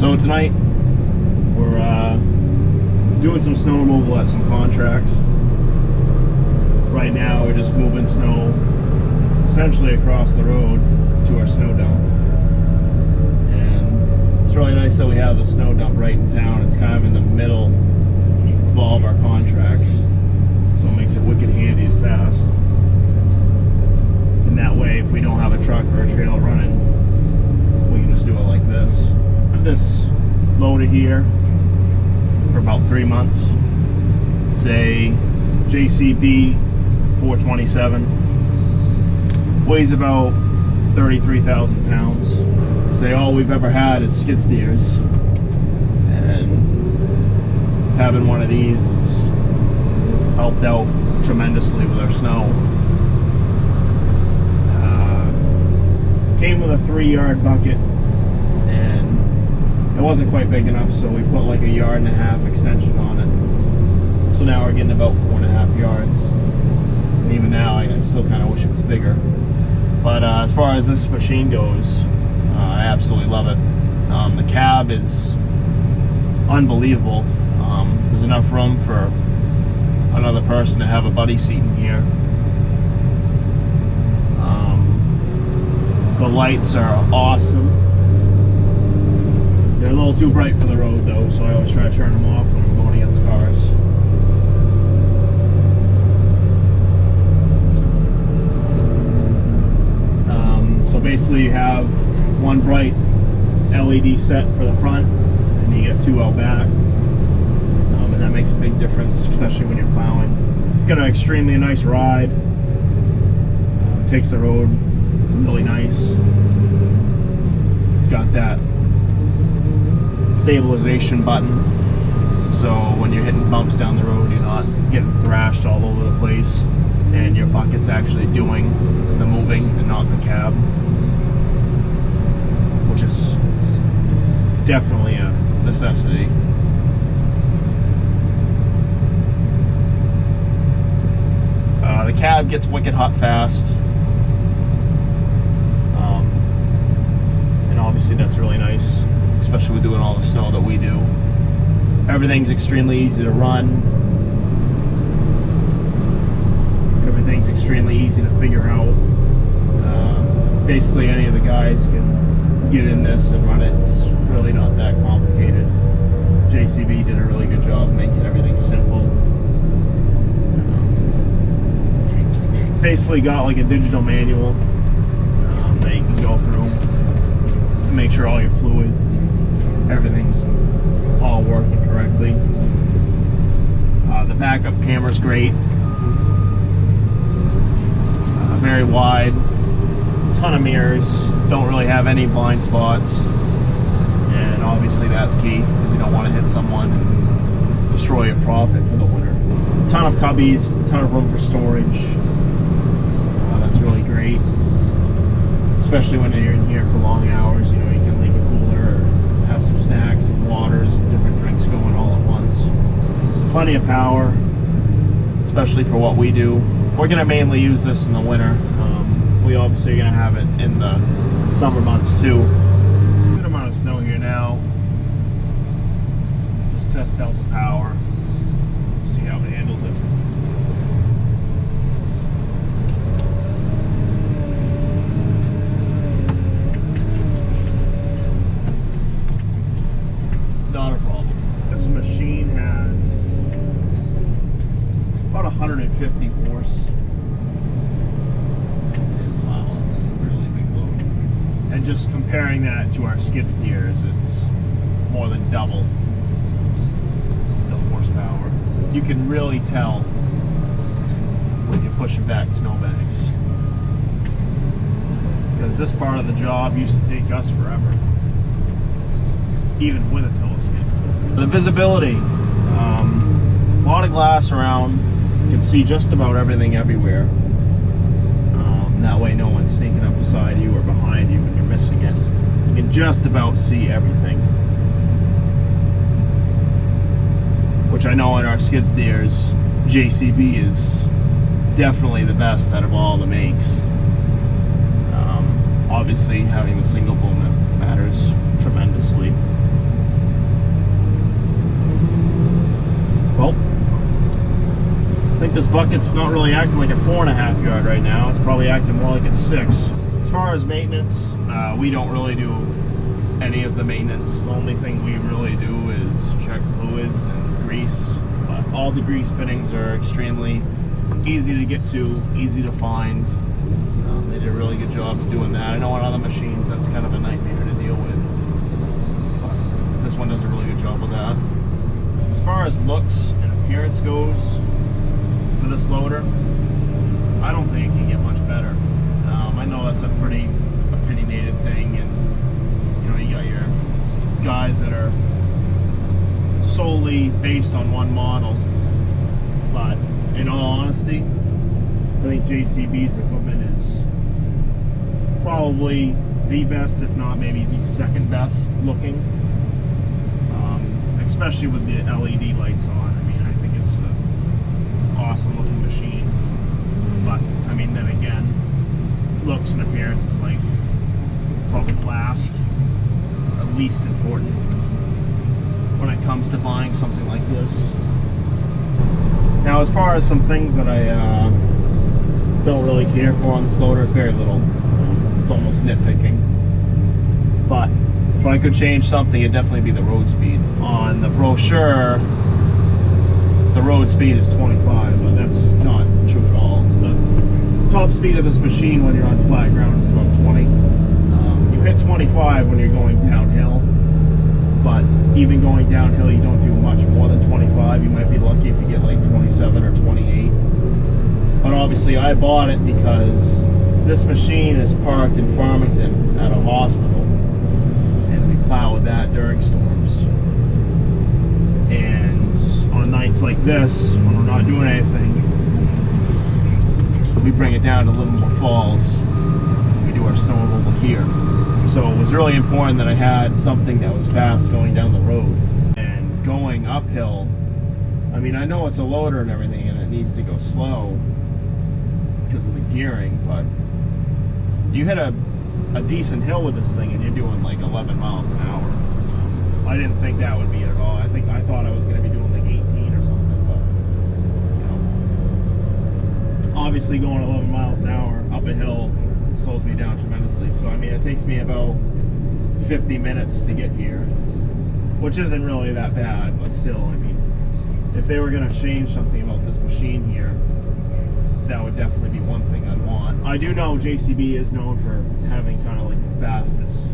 So tonight we're doing some snow removal at some contracts. Right now we're just moving snow essentially across the road to our snow dump. And it's really nice that we have the snow dump right in town. It's kind of in the middle of all of our contracts, so it makes it wicked handy and fast. And that way, if we don't have a truck or a trailer running, we can just do it like this. I have this loaded here for about 3 months. It's a JCB 427. Weighs about 33,000 pounds. Say all we've ever had is skid steers, and having one of these has helped out tremendously with our snow. Came with a 3-yard bucket, and it wasn't quite big enough, so we put like a 1.5 yard extension on it. So now we're getting about 4.5 yards. And even now, I still kind of wish it was bigger. But as far as this machine goes, I absolutely love it. The cab is unbelievable. There's enough room for another person to have a buddy seat in here. The lights are awesome. They're a little too bright for the road though, so I always try to turn them off when I'm going against cars. So basically you have one bright LED set for the front, and you get 2 out back. And that makes a big difference, especially when you're plowing. It's got an extremely nice ride. Takes the road really nice. It's got that stabilization button, so when you're hitting bumps down the road, you're not getting thrashed all over the place, and your bucket's actually doing the moving and not the cab, which is definitely a necessity. The cab gets wicked hot fast. Obviously that's really nice, especially with doing all the snow that we do. Everything's extremely easy to run. Everything's extremely easy to figure out. Basically any of the guys can get in this and run it. It's really not that complicated. JCB did a really good job making everything simple. Basically got like a digital manual that you can go through. Make sure all your fluids and everything's all working correctly. The backup camera's great. Very wide, ton of mirrors, don't really have any blind spots, and obviously that's key because you don't want to hit someone and destroy your profit for the winter. Ton of cubbies, ton of room for storage. That's really great. Especially when you're in here for long hours, you know, you can leave a cooler or have some snacks and waters and different drinks going all at once. Plenty of power, especially for what we do. We're going to mainly use this in the winter. We obviously are going to have it in the summer months too. Good amount of snow here now. Just test out the power, see how it handles it. Not a problem. This machine has about 150 horse. Wow, it's a really big load. And just comparing that to our skid steers, it's more than double the horsepower. You can really tell when you're pushing back snowbanks, because this part of the job used to take us forever, even with a telescope. The visibility, a lot of glass around, you can see just about everything everywhere. That way no one's sneaking up beside you or behind you when you're missing it. You can just about see everything. Which I know in our skid steers, JCB is definitely the best out of all the makes. Obviously having the single boom matters tremendously. bucket's not really acting like a 4.5 yard right now. It's probably acting more like a 6. As far as maintenance, we don't really do any of the maintenance. The only thing we really do is check fluids and grease. But all the grease fittings are extremely easy to get to, easy to find. They did a really good job of doing that. I know on other machines that's kind of a nightmare to deal with, but this one does a really good job with that. As far as looks and appearance goes for this loader, I don't think it can get much better. I know that's a pretty opinionated thing, and you know, you got your guys that are solely based on one model, but in all honesty, I think JCB's equipment is probably the best, if not maybe the second best looking, especially with the LED lights on. I mean, I think it's an awesome looking machine, but I mean, then again, looks and appearance is like probably last, at least important when it comes to buying something like this. Now, as far as some things that I don't really care for on this loader, it's very little. It's almost nitpicking. But if I could change something, it'd definitely be the road speed. On the brochure, the road speed is 25, but that's not true at all. The top speed of this machine when you're on flat ground is about 20. You hit 25 when you're going downhill, but even going downhill, you don't do much more than 25. You might be lucky if you get like 27 or 28. But obviously I bought it because this machine is parked in Farmington at a hospital, and we plow with that during storms. And on nights like this, when we're not doing anything, we bring it down to Livermore Falls. We do our snow removal here. So it was really important that I had something that was fast going down the road. And going uphill, I mean, I know it's a loader and everything and it needs to go slow because of the gearing, but you hit a decent hill with this thing and you're doing like 11 miles an hour. I didn't think that would be it at all. I thought I was going to be doing like 18 or something, but you know, obviously going 11 miles an hour up a hill slows me down tremendously. So I mean, it takes me about 50 minutes to get here, which isn't really that bad, but still, I mean, if they were going to change something about this machine here, that would definitely be one thing I'd want. I do know JCB is known for having kind of like the fastest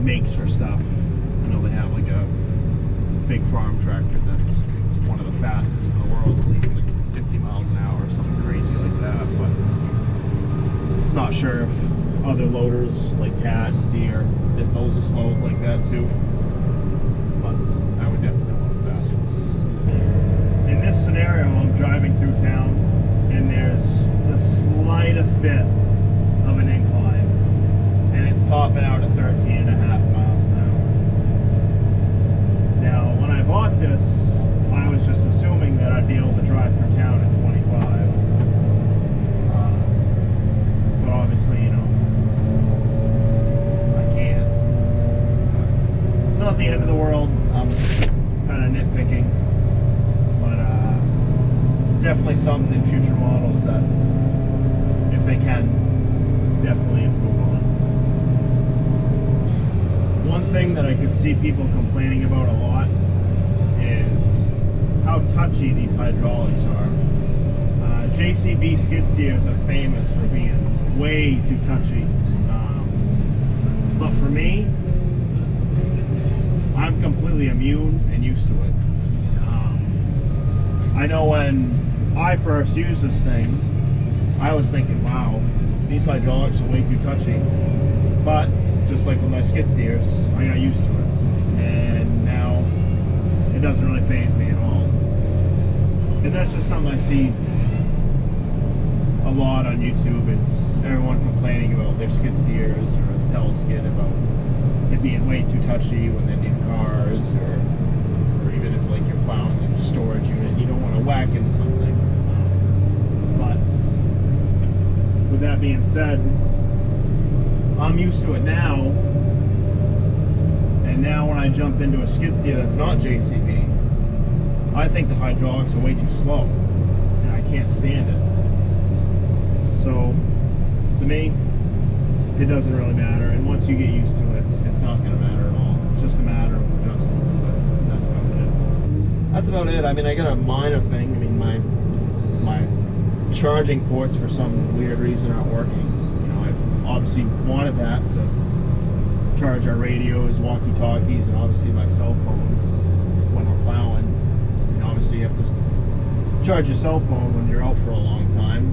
makes for stuff. I know they have like a big farm tractor that's one of the fastest in the world. I believe it's like 50 miles an hour or something crazy like that, but not sure if other loaders like Cat, Deer, if those are slow like that too. But I would definitely want it faster. In this scenario, I'm driving through town and there's the slightest bit of an incline and it's topping out at 13.5 miles an hour. Now, when I bought this, I was just assuming that I'd be able to drive through town at 25. But obviously, you know, I can't. It's not the end of the world. I'm kind of nitpicking. Definitely something in future models that, if they can, definitely improve on. One thing that I could see people complaining about a lot is how touchy these hydraulics are. JCB skid steers are famous for being way too touchy. But for me, I'm completely immune and used to it. I know when I first used this thing, I was thinking, wow, these hydraulics are way too touchy. But just like with my skid steers, I got used to it. And now it doesn't really faze me at all. And that's just something I see a lot on YouTube. It's everyone complaining about their skid steers or the teleskid about it being way too touchy when they're in cars, or even if like you're plowing in a storage unit, you don't want to whack into something. But with that being said, I'm used to it now, and now when I jump into a skid steer that's not JCB, I think the hydraulics are way too slow. can't stand it. So to me, it doesn't really matter, and once you get used to it, it's not going to matter at all. It's just a matter of adjusting to it. That's about it. That's about it. I mean, I got a minor thing. I mean, my charging ports for some weird reason aren't working. You know, I obviously wanted that to charge our radios, walkie-talkies, and obviously my cell phone when we're plowing. And obviously you have to charge your cell phone when you're out for a long time.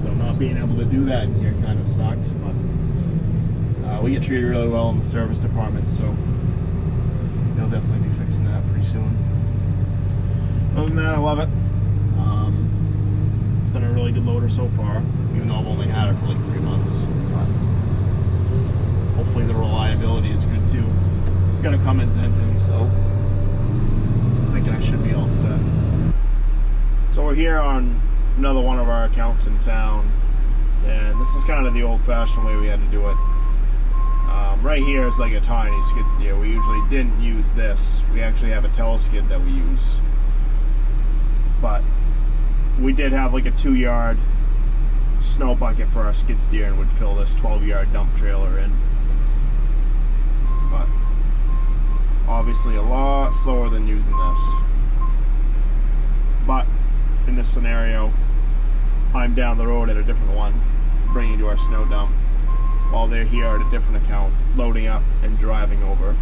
So not being able to do that in here kind of sucks, but we get treated really well in the service department, so they'll definitely be fixing that pretty soon. Other than that, I love it. It's been a really good loader so far, even though I've only had it for like 3 months. But hopefully the reliability is good too. It's got a Cummins engine, so I'm thinking I should be all set. So we're here on another one of our accounts in town, and this is kind of the old-fashioned way we had to do it. Right here is like a tiny skid steer. We usually didn't use this. We actually have a teleskid that we use, but we did have like a 2-yard snow bucket for our skid steer and would fill this 12-yard dump trailer in. But obviously a lot slower than using this. But in this scenario, I'm down the road at a different one, bringing to our snow dump, while they're here at a different account, loading up and driving over.